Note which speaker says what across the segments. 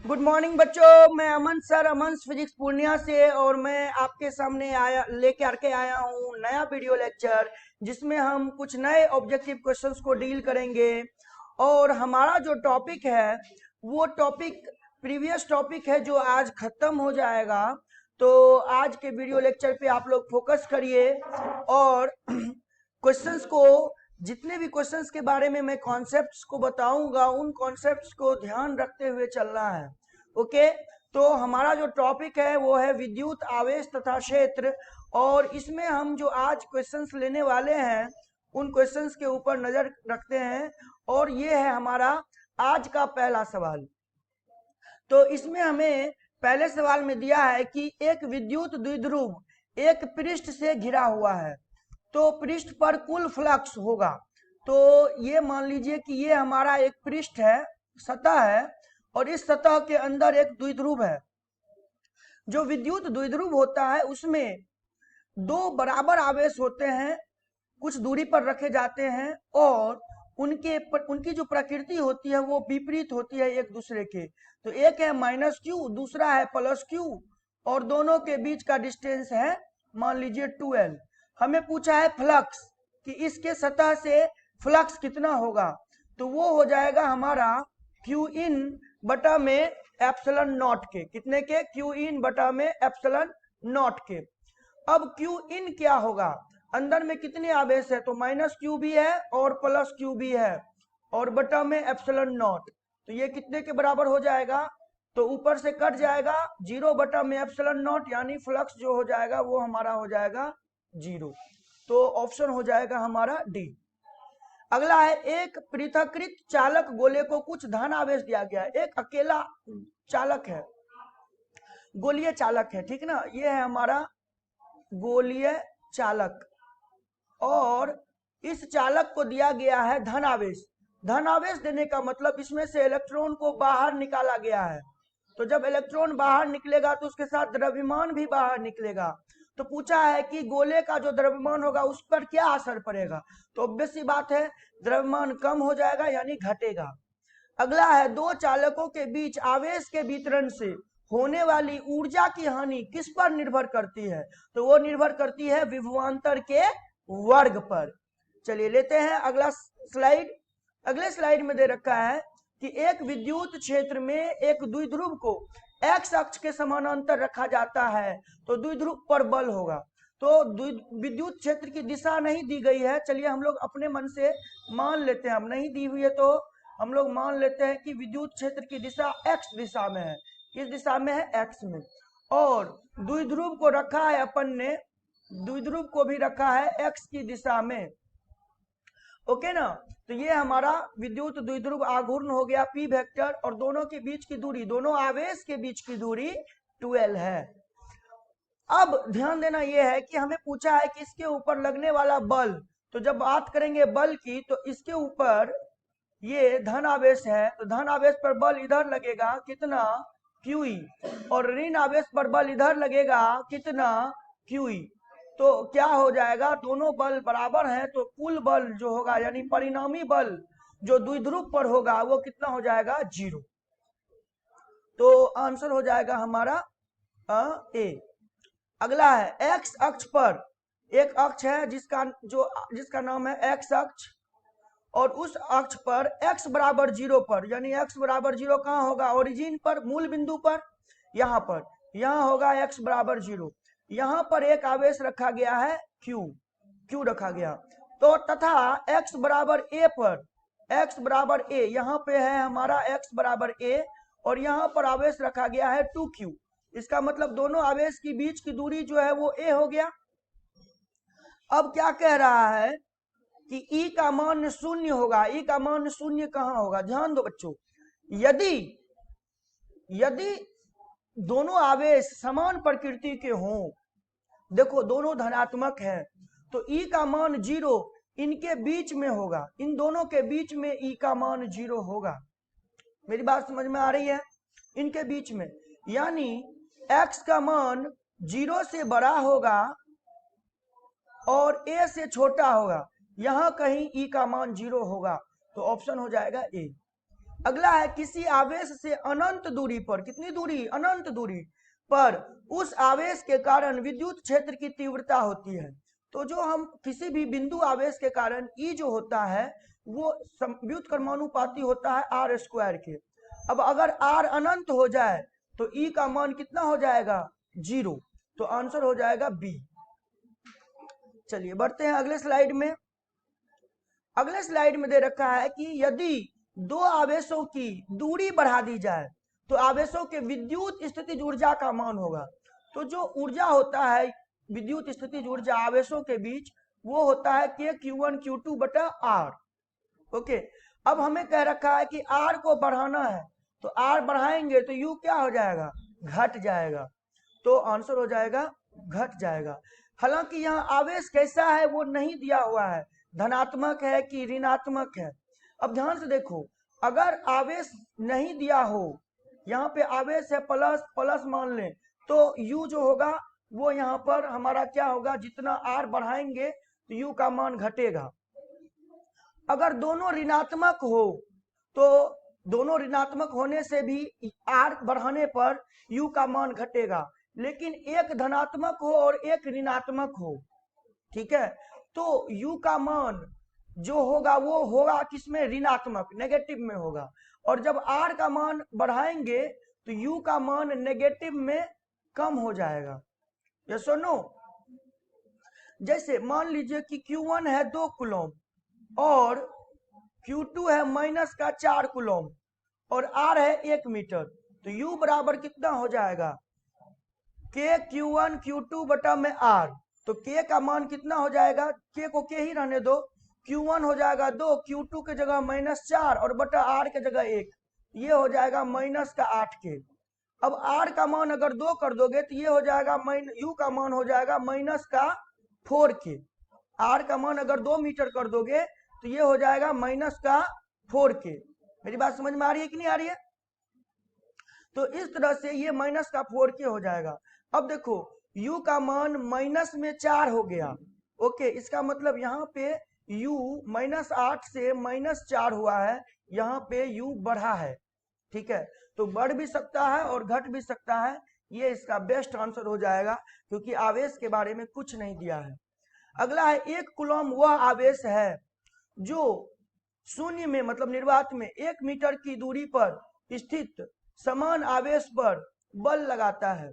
Speaker 1: Good morning बच्चों, मैं अमन sir, अमन physics Purnia से। और मैं आपके सामने लेके आया हूँ नया वीडियो लेक्चर, जिसमें हम कुछ नए ऑब्जेक्टिव क्वेश्चंस को डील करेंगे। और हमारा जो टॉपिक है वो टॉपिक प्रीवियस टॉपिक है जो आज खत्म हो जाएगा। तो आज के वीडियो लेक्चर पे आप लोग फोकस करिए और क्वेश्चंस को, जितने भी क्वेश्चंस के बारे में मैं कॉन्सेप्ट्स को बताऊंगा उन कॉन्सेप्ट्स को ध्यान रखते हुए चलना है। ओके, तो हमारा जो टॉपिक है वो है विद्युत आवेश तथा क्षेत्र। और इसमें हम जो आज क्वेश्चंस लेने वाले हैं उन क्वेश्चंस के ऊपर नजर रखते हैं। और ये है हमारा आज का पहला सवाल। तो इसमें हमें पहले सवाल में दिया है कि एक विद्युत द्विध्रुव एक पृष्ठ से घिरा हुआ है, तो पृष्ठ पर कुल फ्लक्स होगा। तो ये मान लीजिए कि ये हमारा एक पृष्ठ है, सतह है, और इस सतह के अंदर एक द्विध्रुव है। जो विद्युत द्विध्रुव होता है उसमें दो बराबर आवेश होते हैं, कुछ दूरी पर रखे जाते हैं, और उनकी जो प्रकृति होती है वो विपरीत होती है एक दूसरे के। तो एक है माइनस क्यू, दूसरा है प्लस क्यू, और दोनों के बीच का डिस्टेंस है मान लीजिए 2L। हमें पूछा है फ्लक्स कि इसके सतह से फ्लक्स कितना होगा। तो वो हो जाएगा हमारा क्यू इन बटा में एप्सिलॉन नॉट के। कितने के? क्यू इन बटा में एप्सिलॉन नॉट के। अब क्यू इन क्या होगा? अंदर में कितने आवेश है? तो माइनस क्यू भी है और प्लस क्यू भी है, और बटा में एप्सिलॉन नॉट। तो ये कितने के बराबर हो जाएगा? तो ऊपर से कट जाएगा, 0 बटा में एप्सिलॉन नॉट, यानी फ्लक्स जो हो जाएगा वो हमारा हो जाएगा 0। तो ऑप्शन हो जाएगा हमारा डी। अगला है, एक पृथकृत चालक गोले को कुछ धन आवेश दिया गया है। एक अकेला चालक है, गोलीय चालक है, ठीक ना, ये है हमारा गोलीय चालक। और इस चालक को दिया गया है धन आवेश। धन आवेश देने का मतलब इसमें से इलेक्ट्रॉन को बाहर निकाला गया है। तो जब इलेक्ट्रॉन बाहर निकलेगा तो उसके साथ द्रव्यमान भी बाहर निकलेगा। तो पूछा है कि गोले का जो द्रव्यमान होगा उस पर क्या असर पड़ेगा। तो ऑब्वियस सी बात है, द्रव्यमान कम हो जाएगा यानी घटेगा। अगला है, दो चालकों के बीच आवेश के वितरण से होने वाली ऊर्जा की हानि किस पर निर्भर करती है। तो वो निर्भर करती है विभवांतर के वर्ग पर। चलिए लेते हैं अगला स्लाइड। अगले स्लाइड में दे रखा है कि एक विद्युत क्षेत्र में एक द्विध्रुव को एक्स अक्ष के समानांतर रखा जाता है, तो द्विध्रुव पर बल होगा। तो विद्युत क्षेत्र की दिशा नहीं दी गई है, चलिए हम लोग अपने मन से मान लेते हैं, हम नहीं दी हुई है तो हम लोग मान लेते हैं कि विद्युत क्षेत्र की दिशा एक्स दिशा में है। किस दिशा में है? एक्स में। और द्विध्रुव को रखा है अपन ने, द्विध्रुव को भी रखा है एक्स की दिशा में। ओके ना। तो ये हमारा विद्युत द्विध्रुव आघूर्ण हो गया पी वेक्टर, और दोनों के बीच की दूरी, दोनों आवेश के बीच की दूरी 12 है। अब ध्यान देना यह है कि हमें पूछा है कि इसके ऊपर लगने वाला बल। तो जब बात करेंगे बल की, तो इसके ऊपर ये धन आवेश है, तो धन आवेश पर बल इधर लगेगा कितना? क्यूई। और ऋण आवेश पर बल इधर लगेगा कितना? क्यूई। तो क्या हो जाएगा? दोनों बल बराबर हैं, तो कुल बल जो होगा यानी परिणामी बल जो द्विध्रुव पर होगा वो कितना हो जाएगा? 0। तो आंसर हो जाएगा हमारा ए। अगला है, एक्स अक्ष पर एक अक्ष है जिसका नाम है एक्स अक्ष, और उस अक्ष पर x बराबर 0 पर, यानी x बराबर 0 कहाँ होगा? ओरिजिन पर, मूल बिंदु पर, यहाँ पर, यहाँ होगा x बराबर 0। यहाँ पर एक आवेश रखा गया है q रखा गया। तो तथा x बराबर a पर, x बराबर a, यहाँ पे है हमारा x बराबर a, और यहाँ पर आवेश रखा गया है 2q। इसका मतलब दोनों आवेश के बीच की दूरी जो है वो a हो गया। अब क्या कह रहा है कि E का मान 0 होगा। E का मान 0 कहाँ होगा? ध्यान दो बच्चों, यदि यदि दोनों आवेश समान प्रकृति के हों, देखो दोनों धनात्मक है, तो E का मान 0 इनके बीच में होगा, इन दोनों के बीच में E का मान 0 होगा। मेरी बात समझ में आ रही है? इनके बीच में, यानी x का मान 0 से बड़ा होगा और a से छोटा होगा, यहां कहीं E का मान 0 होगा। तो ऑप्शन हो जाएगा ए। अगला है किसी आवेश से अनंत दूरी पर, कितनी दूरी, अनंत दूरी पर उस आवेश के कारण विद्युत क्षेत्र की तीव्रता होती है। तो जो हम किसी भी बिंदु आवेश के कारण ई जो होता है वो व्युत्क्रमानुपाती होता है आर स्क्वायर के। अब अगर आर अनंत हो जाए तो ई का मान कितना हो जाएगा, 0। तो आंसर हो जाएगा बी। चलिए बढ़ते हैं अगले स्लाइड में। अगले स्लाइड में दे रखा है कि यदि दो आवेशों की दूरी बढ़ा दी जाए तो आवेशों के विद्युत स्थितिज ऊर्जा का मान होगा। तो जो ऊर्जा होता है विद्युत स्थितिज ऊर्जा आवेशों के बीच वो होता है k q1 q2 बटा r। ओके, अब हमें कह रखा है कि r को बढ़ाना है तो r बढ़ाएंगे तो u क्या हो जाएगा, घट जाएगा। तो आंसर हो जाएगा घट जाएगा। हालांकि यहाँ आवेश कैसा है वो नहीं दिया हुआ है, धनात्मक है कि ऋणात्मक है। अब ध्यान से देखो, अगर आवेश नहीं दिया हो, यहाँ पे आवेश है प्लस प्लस मान लें तो u जो होगा वो यहाँ पर हमारा क्या होगा, जितना r बढ़ाएंगे तो u का मान घटेगा। अगर दोनों ऋणात्मक हो तो दोनों ऋणात्मक होने से भी r बढ़ाने पर u का मान घटेगा, लेकिन एक धनात्मक हो और एक ऋणात्मक हो, ठीक है, तो u का मान जो होगा वो होगा किसमें, ऋणात्मक, नेगेटिव में होगा। और जब r का मान बढ़ाएंगे तो u का मान नेगेटिव में कम हो जाएगा। यस और नो। जैसे मान लीजिए कि Q1 है 2 कूलम और Q2 है माइनस का 4 कूलम और R है 1 मीटर, तो U बराबर कितना हो जाएगा, K Q1 Q2 बटा में R। तो K का मान कितना हो जाएगा, K को K ही रहने दो, Q1 हो जाएगा 2, Q2 के जगह -4 और बटा R के जगह 1, ये हो जाएगा माइनस का 8K। अब R का मान अगर 2 कर दोगे तो ये हो जाएगा U का मान हो जाएगा माइनस का 4K। R का मान अगर 2 मीटर कर दोगे तो ये हो जाएगा माइनस का 4K। मेरी बात समझ में आ रही है कि नहीं आ रही है? तो इस तरह से ये माइनस का 4K हो जाएगा। अब देखो U का मान माइनस में 4 हो गया। ओके, इसका मतलब यहाँ पे U -8 से -4 हुआ है, यहाँ पे U बढ़ा है, ठीक है। तो बढ़ भी सकता है और घट भी सकता है, ये इसका बेस्ट आंसर हो जाएगा क्योंकि आवेश के बारे में कुछ नहीं दिया है। अगला है 1 कूलम वह आवेश है जो शून्य में मतलब निर्वात में 1 मीटर की दूरी पर स्थित समान आवेश पर बल लगाता है।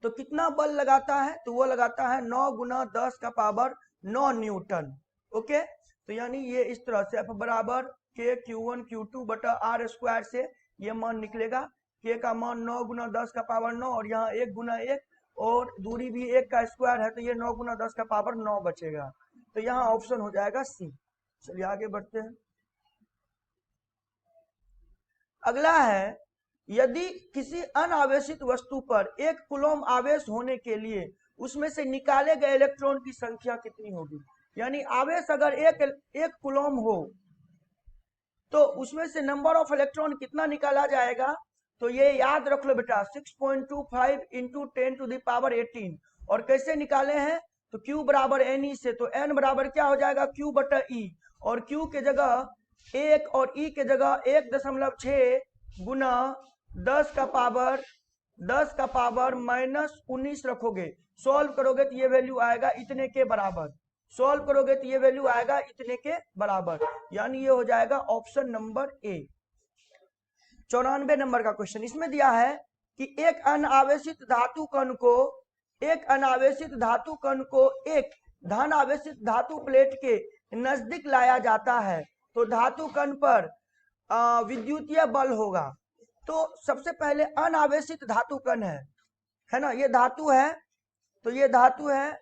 Speaker 1: तो कितना बल लगाता है, तो वो लगाता है 9 × 10⁻9 न्यूटन। ओके, तो यानी ये इस तरह से F बराबर K Q1 Q2 बटा R स्क्वायर से ये मान निकलेगा। K का मान 9 × 10⁻9 और यहाँ 1 × 1 और दूरी भी 1 का स्क्वायर है तो ये 9 × 10⁻9 बचेगा। तो यहाँ ऑप्शन हो जाएगा सी। चलिए आगे बढ़ते हैं। अगला है यदि किसी अनावेशित वस्तु पर 1 कूलम आवेश होने के लिए उसमें से निकाले गए इलेक्ट्रॉन की संख्या कितनी होगी। यानी आवेश अगर एक कूलम हो तो उसमें से नंबर ऑफ इलेक्ट्रॉन कितना निकाला जाएगा, तो ये याद रख लो बेटा 6.25 × 10⁻18। और कैसे निकाले हैं, तो Q बराबर NE से, तो N बराबर क्या हो जाएगा Q बटा E, और Q के जगह 1 और E के जगह 1.6 × 10⁻19 रखोगे। सॉल्व करोगे तो ये वैल्यू आएगा इतने के बराबर, सॉल्व करोगे तो ये वैल्यू आएगा इतने के बराबर, यानी ये हो जाएगा ऑप्शन नंबर ए। 94 नंबर का क्वेश्चन इसमें दिया है कि एक अनावेशित धातु कण को एक धन आवेशित धातु प्लेट के नजदीक लाया जाता है तो धातु कण पर विद्युतीय बल होगा। तो सबसे पहले अनावेशित धातु कण है ना, ये धातु है, तो ये धातु है,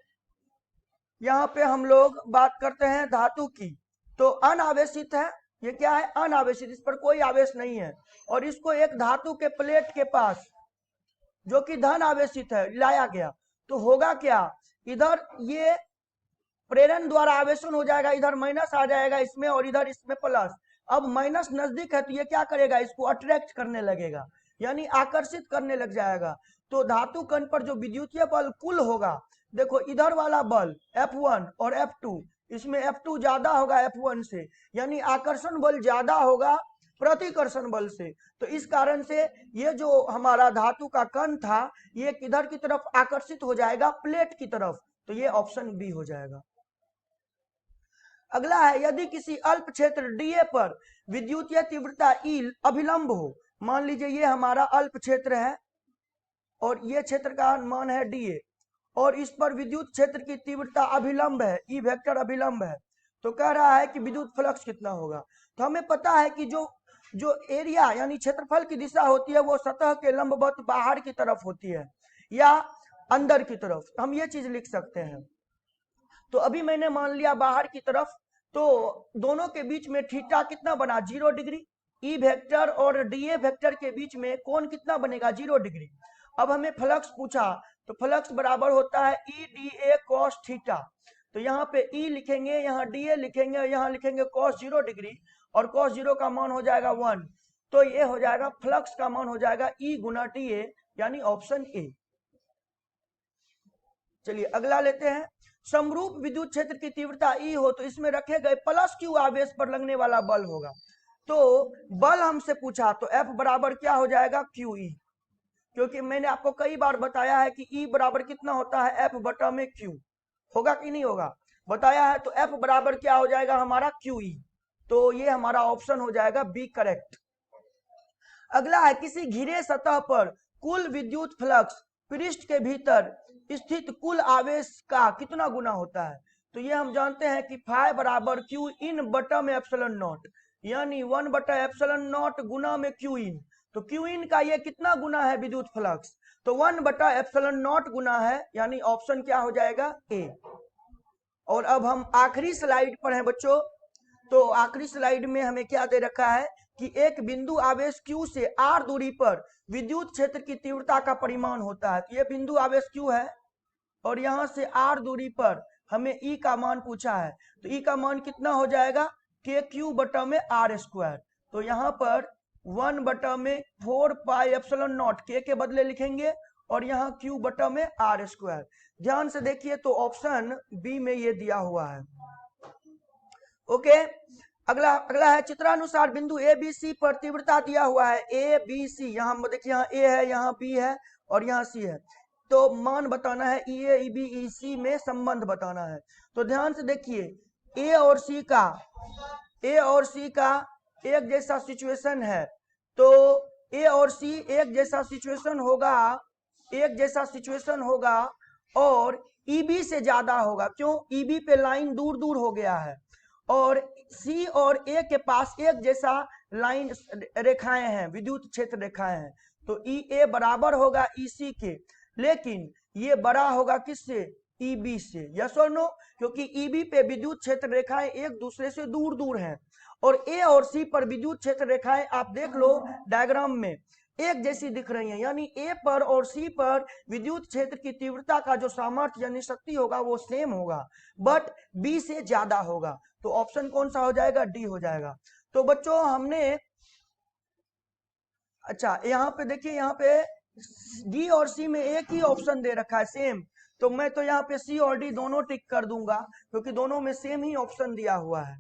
Speaker 1: यहाँ पे हम लोग बात करते हैं धातु की। तो अनावेशित है, ये क्या है, अनावेशित, इस पर कोई आवेश नहीं है, और इसको एक धातु के प्लेट के पास जो कि धन आवेशित है लाया गया, तो होगा क्या, इधर ये प्रेरण द्वारा आवेशन हो जाएगा, इधर माइनस आ जाएगा इसमें और इधर इसमें प्लस। अब माइनस नजदीक है तो ये क्या करेगा, इसको अट्रैक्ट करने लगेगा, यानी आकर्षित करने लग जाएगा। तो धातु कण पर जो विद्युतीय बल कुल होगा, देखो इधर वाला बल F1 और F2, इसमें F2 ज्यादा होगा F1 से, यानी आकर्षण बल ज्यादा होगा प्रतिकर्षण बल से। तो इस कारण से ये जो हमारा धातु का कण था ये किधर की तरफ आकर्षित हो जाएगा, प्लेट की तरफ। तो ये ऑप्शन बी हो जाएगा। अगला है, यदि किसी अल्प क्षेत्र डीए पर विद्युतीय तीव्रता ई अभिलंब हो, मान लीजिए ये हमारा अल्प क्षेत्र है और ये क्षेत्र का मान है डीए और इस पर विद्युत क्षेत्र की तीव्रता अभिलंब है, ई वेक्टर अभिलंब है, तो कह रहा है कि विद्युत फ्लक्स कितना होगा। तो हमें पता है कि जो जो एरिया यानी क्षेत्रफल की दिशा होती है वो सतह के लंबवत बाहर की तरफ होती है या अंदर की तरफ, हम ये चीज लिख सकते हैं। तो अभी मैंने मान लिया बाहर की तरफ, तो दोनों के बीच में थीटा कितना बना, 0 डिग्री। ई वेक्टर और डीए वेक्टर के बीच में कोण कितना बनेगा, 0 डिग्री। अब हमें फ्लक्स पूछा, तो फ्लक्स बराबर होता है E D A cos theta. तो यहाँ पे ई लिखेंगे, यहाँ डीए लिखेंगे, यहाँ लिखेंगे कॉस 0 डिग्री और कॉस 0 का मान हो जाएगा 1। तो ये हो जाएगा फ्लक्स का मान हो जाएगा ई गुना डीए, यानी ऑप्शन ए। चलिए अगला लेते हैं। समरूप विद्युत क्षेत्र की तीव्रता ई हो तो इसमें रखे गए प्लस क्यू आवेश पर लगने वाला बल होगा। तो बल हमसे पूछा तो एफ बराबर क्या हो जाएगा, क्यू ई, क्योंकि मैंने आपको कई बार बताया है कि ई बराबर कितना होता है, एफ बटा में क्यू। होगा कि नहीं होगा, बताया है। तो एफ बराबर क्या हो जाएगा हमारा, क्यू ई। तो ये हमारा ऑप्शन हो जाएगा बी करेक्ट। अगला है, किसी घिरे सतह पर कुल विद्युत फ्लक्स पृष्ठ के भीतर स्थित कुल आवेश का कितना गुना होता है। तो ये हम जानते हैं कि फाई बराबर क्यू इन बटा में एप्सिलॉन नॉट, यानी 1 बटा एप्सिलॉन नॉट गुना में क्यू इन। तो क्यू इन का ये कितना गुना है विद्युत फ्लक्स, तो 1 बटा एप्सिलॉन नॉट गुना है, यानी ऑप्शन क्या हो जाएगा, ए। और अब हम आखिरी स्लाइड पर हैं बच्चों। तो आखिरी स्लाइड में हमें क्या दे रखा है कि एक बिंदु आवेश Q से r दूरी पर विद्युत क्षेत्र की तीव्रता का परिमाण होता है। तो ये बिंदु आवेश Q है और यहां से r दूरी पर हमें E का मान पूछा है। तो E का मान कितना हो जाएगा, के क्यू बटा में आर स्क्वायर। तो यहाँ पर 1 बटा में 4 पाई एप्सिलॉन नॉट, के बदले लिखेंगे और यहाँ क्यू बटा में आर स्क्वायर। ध्यान से देखिए तो ऑप्शन बी में ये दिया हुआ है। ओके, अगला है, चित्रानुसार बिंदु ए बी सी पर तीव्रता दिया हुआ है ए बी सी। यहाँ देखिए, यहाँ ए है, यहाँ बी है और यहाँ सी है। तो मान बताना है, ई ए बी ई सी में संबंध बताना है। तो ध्यान से देखिए, ए और सी का एक जैसा सिचुएशन है। तो ए और सी एक जैसा सिचुएशन होगा और ईबी से ज्यादा होगा। क्यों, ईबी पे लाइन दूर दूर हो गया है और सी और ए के पास एक जैसा लाइन रेखाएं हैं, विद्युत क्षेत्र रेखाएं हैं। तो ई ए बराबर होगा ई सी के, लेकिन ये बड़ा होगा किससे, ईबी से। यस और नो, क्योंकि ईबी पे विद्युत क्षेत्र रेखाएं एक दूसरे से दूर दूर हैं और ए और सी पर विद्युत क्षेत्र रेखाएं आप देख लो डायग्राम में एक जैसी दिख रही हैं, यानी ए पर और सी पर विद्युत क्षेत्र की तीव्रता का जो सामर्थ्य यानी शक्ति होगा वो सेम होगा, बट बी से ज्यादा होगा। तो ऑप्शन कौन सा हो जाएगा, डी हो जाएगा। तो बच्चों हमने, अच्छा यहाँ पे देखिए, यहाँ पे डी और सी में एक ही ऑप्शन दे रखा है सेम। तो मैं तो यहाँ पे सी और डी दोनों टिक कर दूंगा क्योंकि दोनों में सेम ही ऑप्शन दिया हुआ है।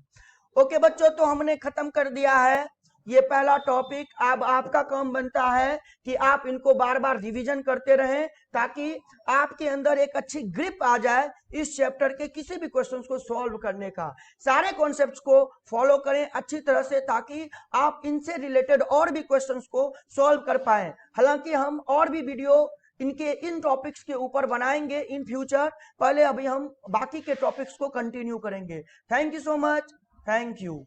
Speaker 1: ओके बच्चों, तो हमने खत्म कर दिया है ये पहला टॉपिक। अब आपका काम बनता है कि आप इनको बार बार रिवीजन करते रहें ताकि आपके अंदर एक अच्छी ग्रिप आ जाए इस चैप्टर के किसी भी क्वेश्चंस को सॉल्व करने का। सारे कॉन्सेप्ट्स को फॉलो करें अच्छी तरह से ताकि आप इनसे रिलेटेड और भी क्वेश्चंस को सॉल्व कर पाए। हालांकि हम और भी वीडियो इन टॉपिक्स के ऊपर बनाएंगे इन फ्यूचर। पहले अभी हम बाकी के टॉपिक्स को कंटिन्यू करेंगे। Thank you so much, thank you.